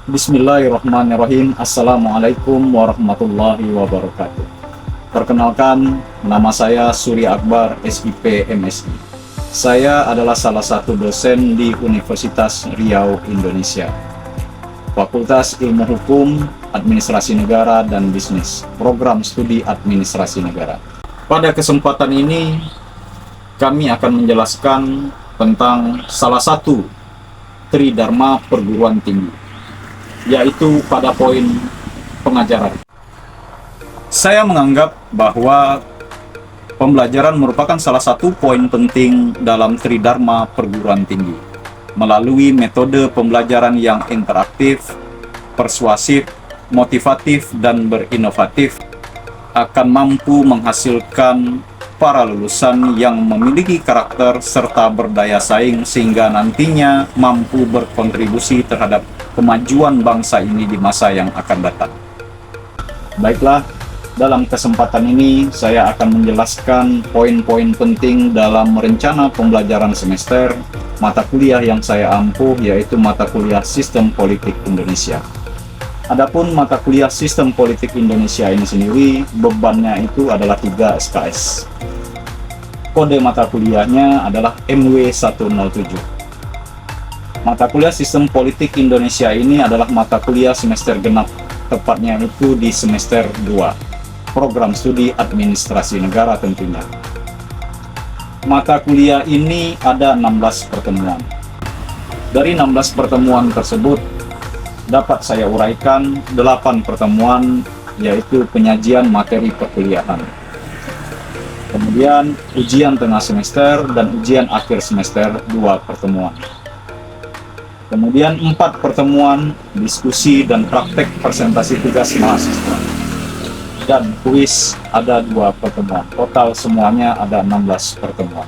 Bismillahirrahmanirrahim. Assalamualaikum warahmatullahi wabarakatuh. Perkenalkan, nama saya Surya Akbar, SIP MSI. Saya adalah salah satu dosen di Universitas Riau, Indonesia. Fakultas Ilmu Hukum, Administrasi Negara, dan Bisnis, Program Studi Administrasi Negara. Pada kesempatan ini, kami akan menjelaskan tentang salah satu Tridharma perguruan tinggi, yaitu pada poin pengajaran. Saya menganggap bahwa pembelajaran merupakan salah satu poin penting dalam Tridharma perguruan tinggi. Melalui metode pembelajaran yang interaktif, persuasif, motivatif, dan berinovatif, akan mampu menghasilkan para lulusan yang memiliki karakter serta berdaya saing sehingga nantinya mampu berkontribusi terhadap kemajuan bangsa ini di masa yang akan datang. Baiklah, dalam kesempatan ini saya akan menjelaskan poin-poin penting dalam rencana pembelajaran semester mata kuliah yang saya ampuh, yaitu mata kuliah Sistem Politik Indonesia. Adapun mata kuliah Sistem Politik Indonesia ini sendiri, bebannya itu adalah 3 SKS. Kode mata kuliahnya adalah MW107. Mata kuliah Sistem Politik Indonesia ini adalah mata kuliah semester genap, tepatnya itu di semester 2, Program Studi Administrasi Negara tentunya. Mata kuliah ini ada 16 pertemuan. Dari 16 pertemuan tersebut, dapat saya uraikan 8 pertemuan, yaitu penyajian materi perkuliahan. Kemudian ujian tengah semester dan ujian akhir semester 2 pertemuan. Kemudian 4 pertemuan diskusi dan praktek presentasi tugas mahasiswa. Dan kuis ada 2 pertemuan. Total semuanya ada 16 pertemuan.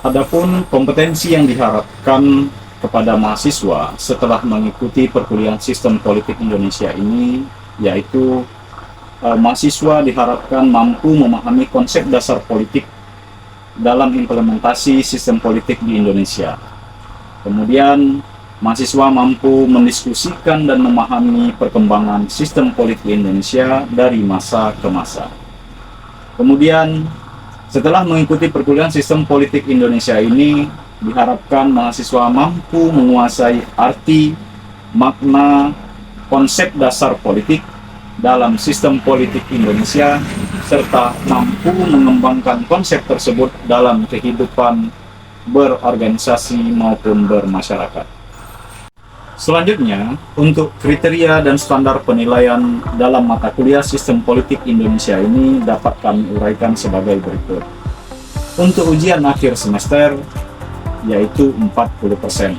Adapun kompetensi yang diharapkan kepada mahasiswa setelah mengikuti perkuliahan Sistem Politik Indonesia ini, yaitu mahasiswa diharapkan mampu memahami konsep dasar politik dalam implementasi sistem politik di Indonesia. Kemudian, mahasiswa mampu mendiskusikan dan memahami perkembangan sistem politik Indonesia dari masa ke masa. Kemudian, setelah mengikuti perkuliahan Sistem Politik Indonesia ini, diharapkan mahasiswa mampu menguasai arti, makna, konsep dasar politik dalam sistem politik Indonesia, serta mampu mengembangkan konsep tersebut dalam kehidupan berorganisasi maupun bermasyarakat. Selanjutnya, untuk kriteria dan standar penilaian dalam mata kuliah Sistem Politik Indonesia ini dapat kami uraikan sebagai berikut. Untuk ujian akhir semester, yaitu 40%.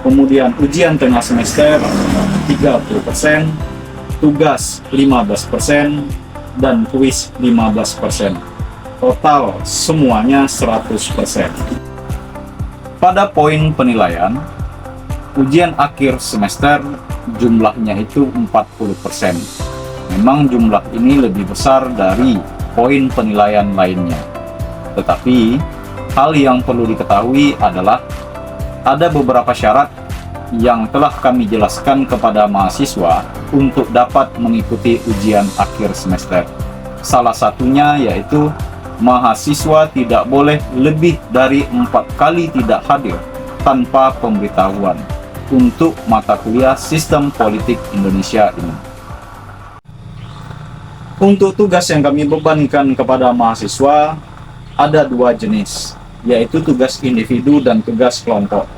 Kemudian ujian tengah semester 30%, tugas 15%, dan kuis 15%. Total semuanya 100%. Pada poin penilaian, ujian akhir semester jumlahnya itu 40%. Memang jumlah ini lebih besar dari poin penilaian lainnya. Tetapi, hal yang perlu diketahui adalah ada beberapa syarat yang telah kami jelaskan kepada mahasiswa untuk dapat mengikuti ujian akhir semester. Salah satunya yaitu mahasiswa tidak boleh lebih dari 4 kali tidak hadir tanpa pemberitahuan untuk mata kuliah Sistem Politik Indonesia ini. Untuk tugas yang kami bebankan kepada mahasiswa ada 2 jenis, yaitu tugas individu dan tugas kelompok.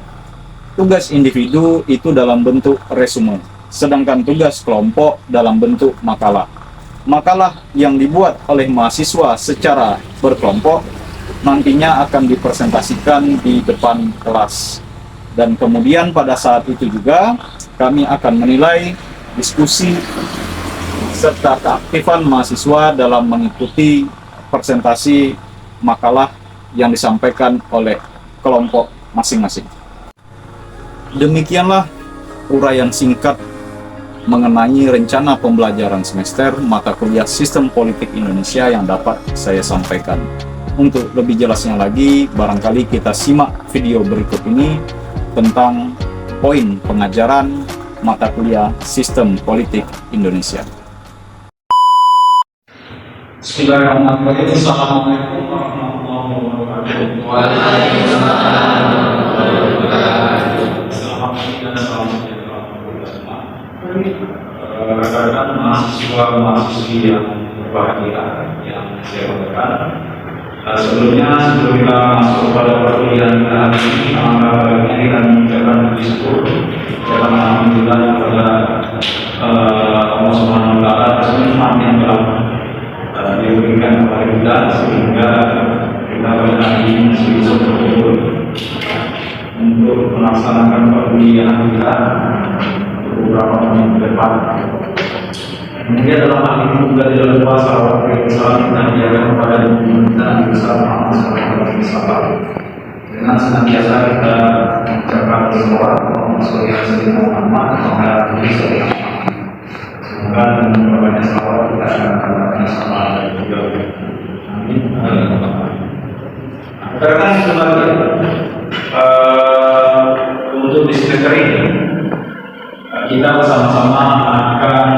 Tugas individu itu dalam bentuk resume, sedangkan tugas kelompok dalam bentuk makalah. Makalah yang dibuat oleh mahasiswa secara berkelompok nantinya akan dipresentasikan di depan kelas. Dan kemudian pada saat itu juga kami akan menilai diskusi serta keaktifan mahasiswa dalam mengikuti presentasi makalah yang disampaikan oleh kelompok masing-masing. Demikianlah uraian singkat mengenai rencana pembelajaran semester mata kuliah Sistem Politik Indonesia yang dapat saya sampaikan. Untuk lebih jelasnya lagi, barangkali kita simak video berikut ini tentang poin pengajaran mata kuliah Sistem Politik Indonesia. Bismillahirrahmanirrahim. Assalamualaikum warahmatullahi wabarakatuh. Waalaikumsalam warahmatullahi wabarakatuh. Selamat pagi dan salam sejahtera untuk kita semua. Rekan-rekan mahasiswa-mahasiswi yang berbahagia yang saya banggakan. Sebelum kita masuk pada perkuliahan hari ini, ini akan mengucapkan puji syukur dan alhamdulillah kepada Allah Subhanahu wa Ta'ala atas nikmat yang telah diberikan kepada kita sehingga kita pada hari ini masih bisa berkumpul untuk melaksanakan perkuliahan kita beberapa menit ke depan. Kemudian dalam hal ini juga tidak lupa salawat dan salam kita dijaga kepada kita Nabi Muhammad SAW dengan senantiasa kita mengucapkan salawat Rasulullah Muhammad SAW. Semoga dengan berbanyak salawat kita akan mendapatkan sama dan juga amin. Karena sebenarnya untuk di semester ini kita bersama-sama akan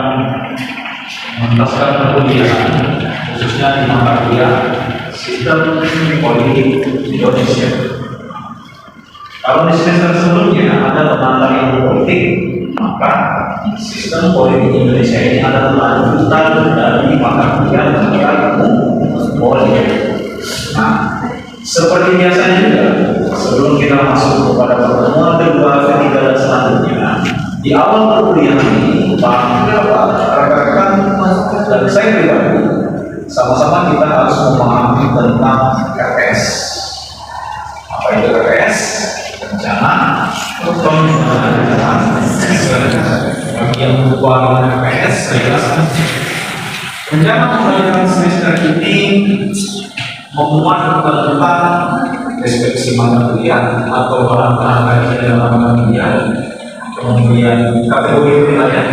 menuntaskan perkuliahan khususnya di mata kuliah Sistem Politik Indonesia. Kalau di semester sebelumnya ada tentang ilmu politik, maka Sistem Politik Indonesia ini adalah lanjutan dari mata kuliah tentang ilmu politik. Nah, seperti biasanya juga sebelum kita masuk kepada pertemuan kedua, ketiga dan selanjutnya, di awal perkuliahan ini rekan-rekan dan saya pribadi sama-sama kita harus memahami tentang RPS. Apa itu RPS? Rencana Pembangunan. Bagi yang lupa RPS, saya jelaskan. Rencana Pembangunan semester ini memuat tentang deskripsi mata kuliah atau bahan-bahan kajian dalam mata kuliah, kemudian kategori penilaian,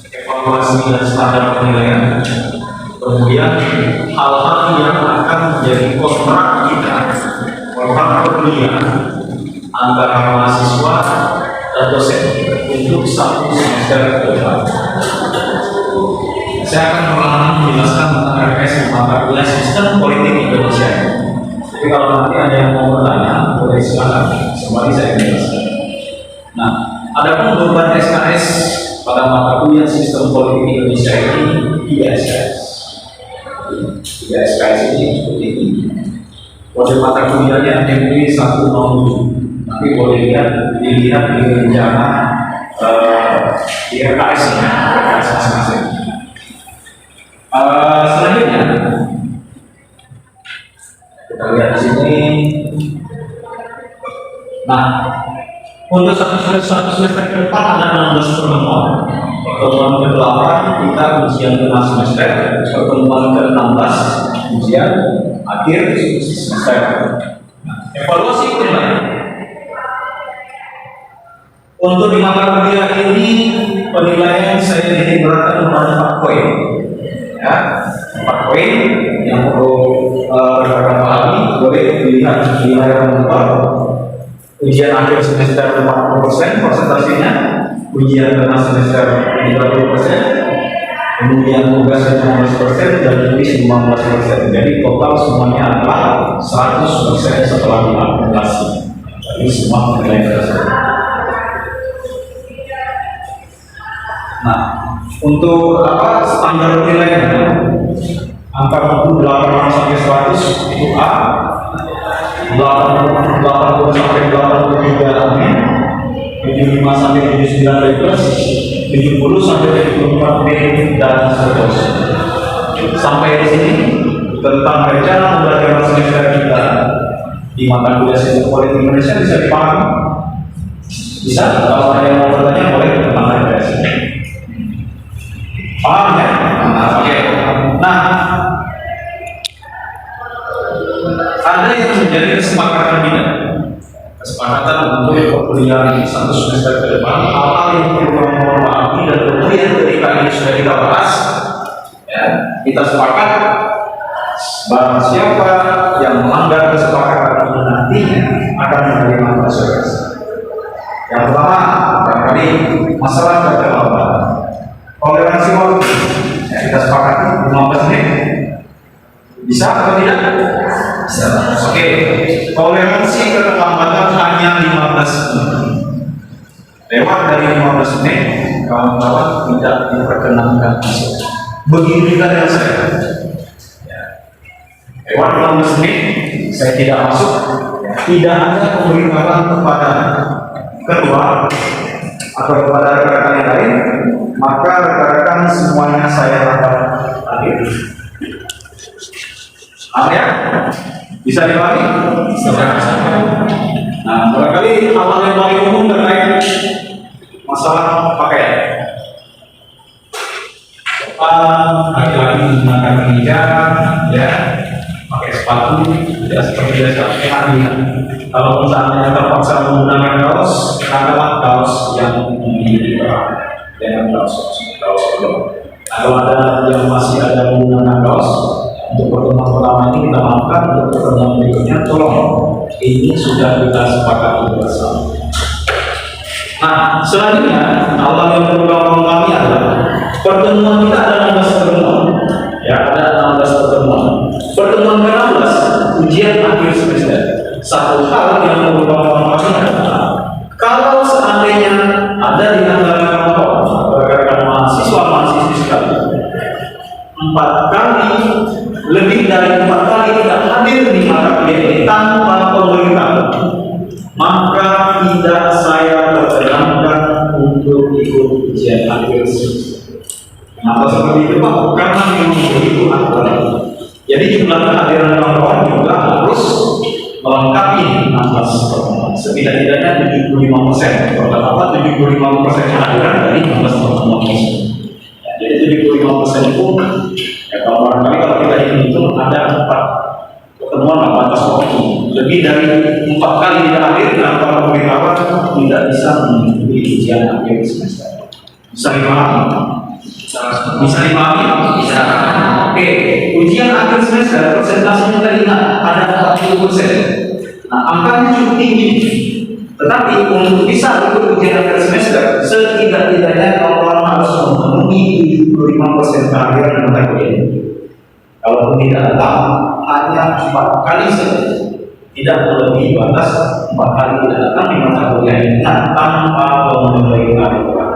evaluasi dan standar penilaian, kemudian hal-hal yang akan menjadi kontrak kita, kontrak perkuliahan antara mahasiswa dan dosen untuk satu semester ke depan. Saya akan perlahan menjelaskan tentang RPS mata kuliah Sistem Politik Indonesia. Jadi kalau nanti ada yang mau bertanya, boleh silakan. Kembali saya menjelaskan. Nah, adapun beban SKS pada mata kuliah Sistem Politik Indonesia ini 3 SKS. 3 SKS ini seperti ini. Kode mata kuliahnya MB 107. Nanti boleh dilihat di rencana di RKS-nya, RKS masing-masing. Selanjutnya kita lihat di sini. Nah, untuk satu semester ke depan ada 16 pertemuan. Pertemuan ke-8 kita ujian tengah semester, pertemuan ke-16 ujian akhir semester. Evaluasi penilaian. Untuk di mata kuliah ini penilaian saya titik beratkan kepada 4 poin. Ya, 4 poin yang perlu rekan pahami. Boleh dilihat di layar monitor. Ujian akhir semester 40% persentasinya, ujian tengah semester 30%, kemudian tugas 15% dan kuis 15%. Jadi total semuanya adalah 100% setelah diakumulasi. Jadi semua penilaian tersebut. Nah, untuk standar penilaian angka 48 sampai 100 itu A, 80 sampai 83 B, 75 sampai 79 B plus, 70 sampai 74 B dan seterusnya. Sampai di sini tentang rencana pembelajaran semester kita di mata kuliah Sistem Politik Indonesia bisa dipahami? Bisa? Kalau ada yang mau bertanya boleh tentang RPS. Paham ya? Oke. Nah, ada yang menjadi kesepakatan kita, kesepakatan untuk perkuliahan satu semester ke depan, hal-hal yang perlu kamu pahami dan kemudian ketika ini sudah kita bahas, ya, kita sepakat barang siapa yang melanggar kesepakatan ini nantinya akan menerima konsekuensi. Yang pertama, barangkali masalah keterlambatan. Toleransi waktu, ya, kita sepakati 15 menit. Bisa atau tidak? Bisa. Oke, toleransi keterlambatan hanya 15 menit. Lewat dari 15 menit, kawan-kawan tidak diperkenankan masuk. Begitu juga dengan saya. Ya. Lewat 15 menit, saya tidak masuk. Tidak ada pemberitahuan kepada ketua atau kepada rekan-rekan yang lain, maka rekan-rekan semuanya saya akan hadir. Ya? Bisa dipahami? Bisa. Nah, barangkali hal yang paling umum terkait masalah pakaian. Laki-laki menggunakan hijab, ya, pakai sepatu, tidak seperti biasa. Kalau misalnya terpaksa menggunakan kaos, gunakanlah kaos yang memiliki dengan kaos belum. Kalau ada yang masih ada menggunakan kaos, untuk pertemuan pertama ini kita maafkan, untuk pertemuan berikutnya tolong ini sudah kita sepakati bersama. Nah, selanjutnya Allah yang berdoa kami adalah pertemuan kita ada 16 pertemuan, ya, ada 16 pertemuan. Pertemuan ke-16 ujian akhir semester. Satu hal yang berdoa kami adalah kalau seandainya ada di antara kawan-kawan rekan mahasiswa-mahasiswi sekalian 4 kali, lebih dari 4 kali tidak hadir di mata kuliah ini tanpa pemberitahuan, maka tidak saya perkenankan untuk ikut ujian akhir semester. Kenapa seperti itu, Pak? Karena memang begitu aturan. Jadi jumlah kehadiran kawan-kawan juga harus melengkapi 16 pertemuan. Setidak-tidaknya 75%. Pertama 75% kehadiran dari 16 pertemuan. Jadi 75% itu, ya, kalau barangkali kalau kita hitung ada 4 pertemuan batas waktu. Lebih dari 4 kali tidak hadir tanpa pemberitahuan tidak bisa mengikuti ujian akhir semester. Bisa dipahami? Bisa dipahami? Bisa. Oke, ujian akhir semester persentasenya tadi ada 40%. Nah, angkanya cukup tinggi. Tetapi untuk bisa ikut ujian akhir semester, setidak-tidaknya kawan-kawan harus memenuhi 75% kehadiran mata kuliah. Kalau tidak datang, hanya 4 kali saja, tidak melebihi batas 4 kali tidak datang di mata kuliah ini tanpa memenuhi kehadiran.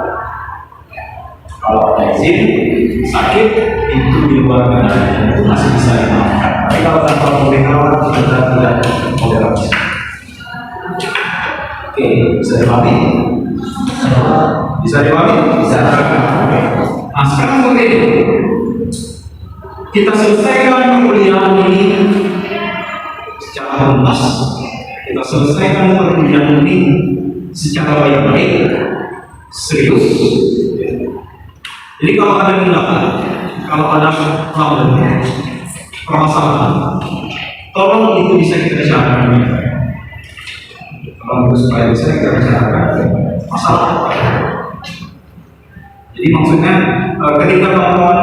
Kalau ada izin, sakit, itu di luar kendali, itu masih bisa dimaafkan. Tapi kalau tanpa pemberitahuan, kita tidak toleransi. Oke, bisa dipahami? Bisa dipahami? Bisa. Nah, sekarang begini, kita selesaikan perkuliahan ini secara tuntas. Kita selesaikan perkuliahan ini secara baik-baik, serius. Jadi kalau ada kendala, kalau ada problem, permasalahan, tolong itu bisa kita bicarakan. Kalau supaya bisa kita bicarakan masalah. Jadi maksudnya ketika kawan-kawan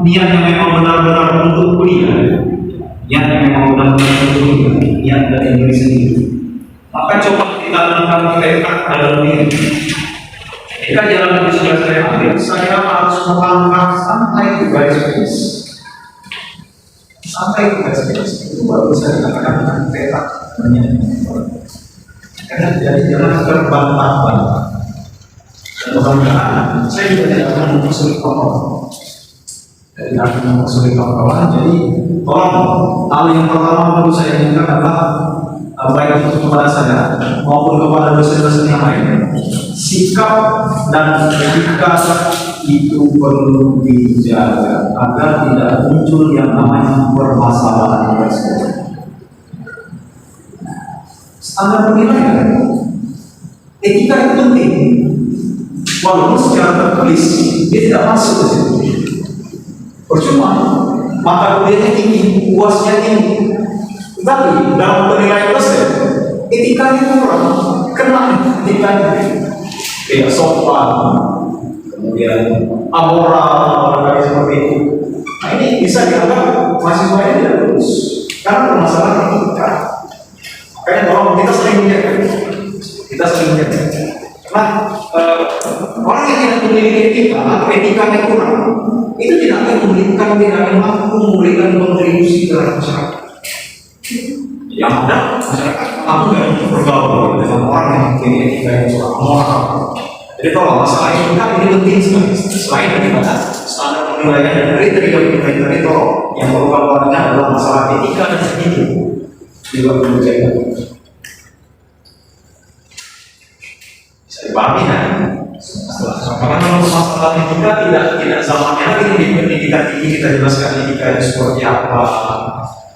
niat yang memang benar-benar untuk kuliah, niat yang memang benar-benar untuk kuliah, niat dari diri sendiri, maka coba kita letak dalam diri. Jika jalan yang sudah saya ambil, saya harus melangkah sampai ke garis finish. Sampai ke garis finish itu baru bisa dikatakan dengan peta menyambung. Karena jadi jangan terbantah-bantah. Dan mudah-mudahan saya juga tidak akan mempersulit kawan-kawan. Tidak akan mempersulit kawan-kawan. Jadi tolong hal yang pertama perlu saya inginkan adalah baik untuk kepada saya maupun kepada dosen-dosen yang lain, sikap dan etika itu perlu dijaga agar tidak muncul yang namanya permasalahan tersebut. Standar penilaian, etika itu penting, walaupun secara tertulis dia tidak masuk ke situ. Percuma mata kuliahnya tinggi, puasnya tinggi, tapi dalam penilaian dosen etikanya kurang, kena etikanya tidak sopan, kemudian amoral, barangkali seperti itu. Nah, ini bisa dianggap mahasiswa ini tidak lulus karena permasalahan etika. Makanya tolong kita sering menjaga, etikanya kurang, itu tidak akan mampu memberikan kontribusi terhadap masyarakat. Yang ada masyarakat kamu nggak untuk bergaul dengan orang yang mempunyai etika yang kurang moral. Jadi kalau masalah etika ini penting sekali. Selain daripada standar penilaian dan kriteria penilaian tadi, yang perlu kamu adalah masalah etika dan hidup juga perlu dijaga. Bisa dipahami kan? Karena kalau masalah etika tidak zamannya lagi di pendidikan tinggi kita jelaskan etika itu seperti apa.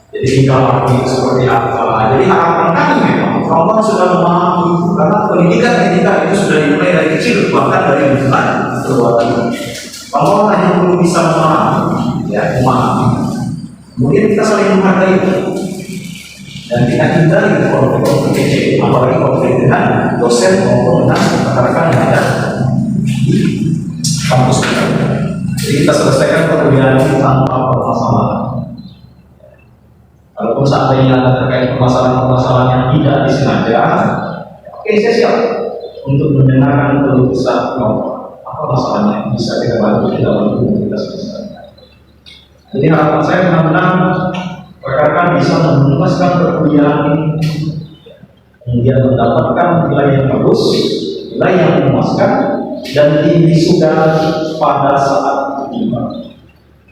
Jadi tingkah laku itu seperti apa. Jadi harapan kami memang Allah sudah memahami itu, karena pendidikan etika itu sudah dimulai dari kecil, bahkan dari bulan perbuatan. Allah hanya perlu bisa memahami. Kemudian kita saling menghargai dan kita hindari konflik kecil, apalagi konflik dengan dosen maupun dengan rekan-rekan yang ada di kampus kita. Jadi kita selesaikan perbedaan ini tanpa permasalahan. Kalaupun seandainya ada terkait permasalahan-permasalahan yang tidak disengaja, oke, saya siap untuk mendengarkan keluh kesah apa masalahnya, bisa kita bantu, kita selesaikan. Jadi harapan saya benar-benar rekan-rekan bisa menuntaskan perkuliahan ini, kemudian mendapatkan nilai yang bagus, nilai yang memuaskan, dan wisuda pada saat tiba.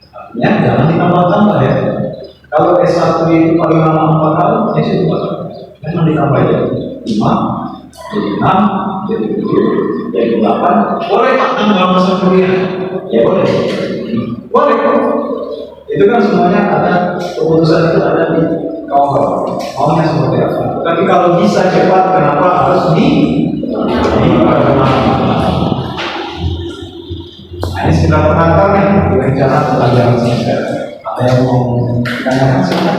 Artinya jangan ditambah-tambah ya. Kalau S1 itu paling lama 4 tahun, ya itu memang ditambah ya 5, jadi 6, jadi 7, jadi 8. Boleh tak tambah masa kuliah? Ya boleh. Boleh kok. Itu kan semuanya ada, keputusan itu ada di kawan-kawan. Maunya seperti apa? Tapi kalau bisa cepat, kenapa harus di ini sekitar pengantar nih, rencana pelajaran semester. Ada yang mau tanyakan silakan.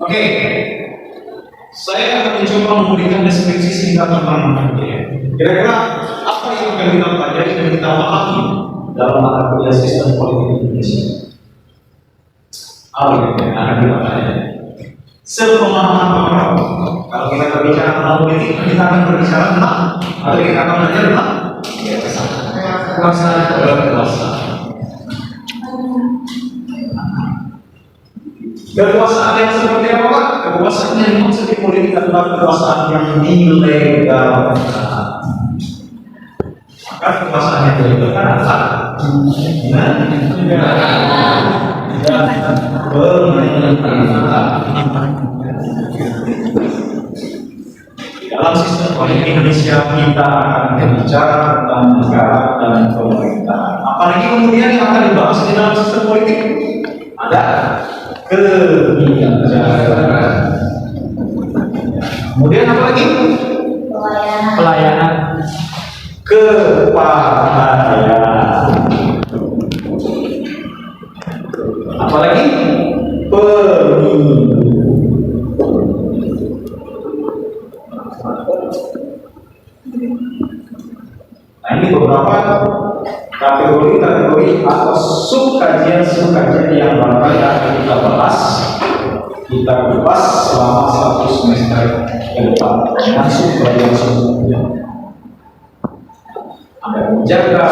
Oke, saya akan mencoba memberikan deskripsi singkat tentang kira-kira apa yang akan kita pelajari dan kita pahami dalam mata kuliah sistem politik Indonesia. Apa yang akan kita pelajari? Sepemahaman orang. Kalau kita berbicara tentang politik, kita akan berbicara tentang atau kita akan belajar tentang kekuasaan. Kekuasaan yang seperti apa Pak? Kekuasaan yang dimaksud di politik adalah kekuasaan yang ilegal. Maka kekuasaan yang ilegal adalah dalam sistem politik Indonesia kita akan berbicara tentang negara dan pemerintahan. Apalagi kemudian yang akan dibahas di dalam sistem politik ada kebijakan. Kemudian apa lagi? Pelayanan. Kepastian. Apalagi pemilu. Nah ini beberapa kategori atau subkajian yang barangkali akan kita bahas, kita kupas selama 1 semester ke depan dengan subkajian sebelumnya. Ada menjaga,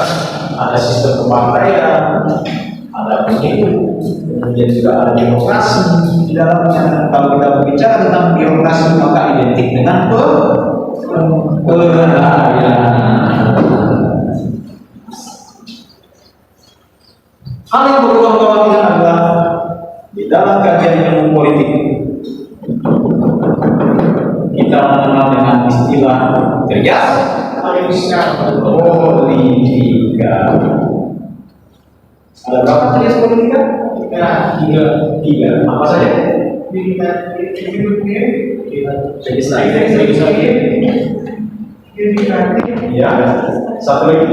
ada sistem kepartaian, ada pemilu, kemudian juga ada demokrasi di dalamnya. Kalau kita berbicara tentang birokrasi maka identik dengan pelayanan. Hal yang perlu kawan-kawan adalah di dalam kajian ilmu politik kita mengenal dengan istilah cerdas politika. Ada berapa jenis politika? Tiga. Apa saja? Ya, satu lagi.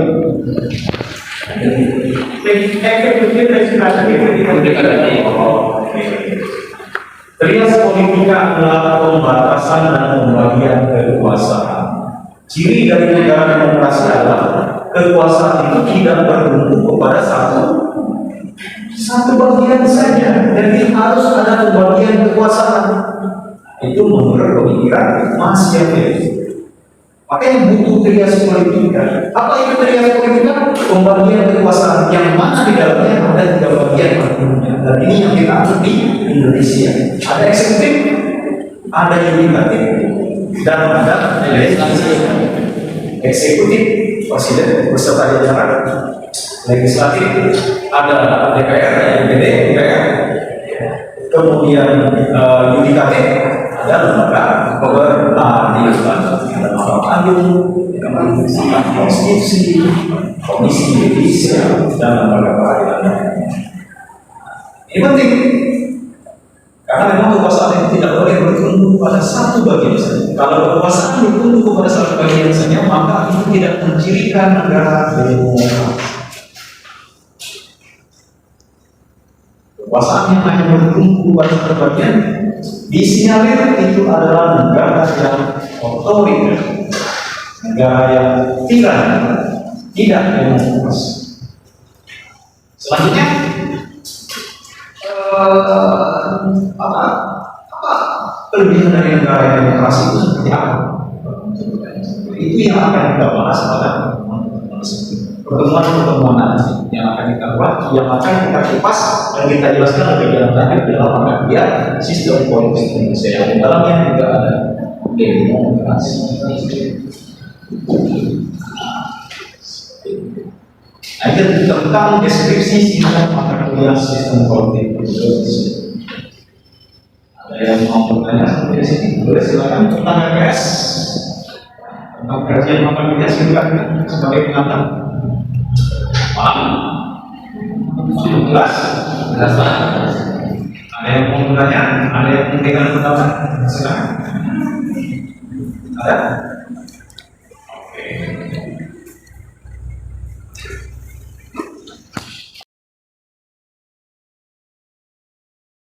Trias politika adalah pembatasan dan pembagian kekuasaan. Ciri dari negara demokrasi adalah kekuasaan itu tidak berbentuk kepada satu Satu bagian saja, jadi harus ada pembagian kekuasaan. Itu menurut pemikiran Machiavelli. Makanya butuh trias politika. Apa itu trias politika? Pembagian kekuasaan yang mana di dalamnya ada 3 bagian pentingnya. Dan ini yang kita atur di Indonesia. Ada eksekutif, ada yudikatif, dan ada legislatif. Eksekutif, presiden beserta jajaran. Legislatif, ada DPR, DPD, DPR. Kemudian yudikatif, ada lembaga peradilan, ada mahkamah agung, konstitusi, komisi yudisial, dan lembaga peradilan. Ini penting karena memang kekuasaan itu tidak boleh bertumbuh pada satu bagian saja. Kalau kekuasaan bertumbuh pada satu bagian saja, maka itu tidak mencirikan negara demokrasi. Kekuasaan yang hanya bertumbuh pada satu bagian disinyalir itu adalah negara yang otoriter, negara yang tiran, tidak demokrasi. Selanjutnya, apa kelebihan dari negara yang demokrasi itu seperti apa? Itu yang akan kita bahas pada pertemuan nanti yang akan kita buat, yang akan kita kupas dan kita jelaskan lebih dalam lagi dalam pengertian sistem politik Indonesia yang di dalamnya juga ada demokrasi. Nah, itu tentang deskripsi singkat mata kuliah sistem politik Indonesia. Ada yang mau bertanya sampai di sini? Boleh silakan tentang RPS, tentang kajian mata kuliah silakan sebagai pengantar. Jelas? Jelas Pak. Ada yang mau bertanya? Ada yang memberikan pendapat? Silakan. Ada?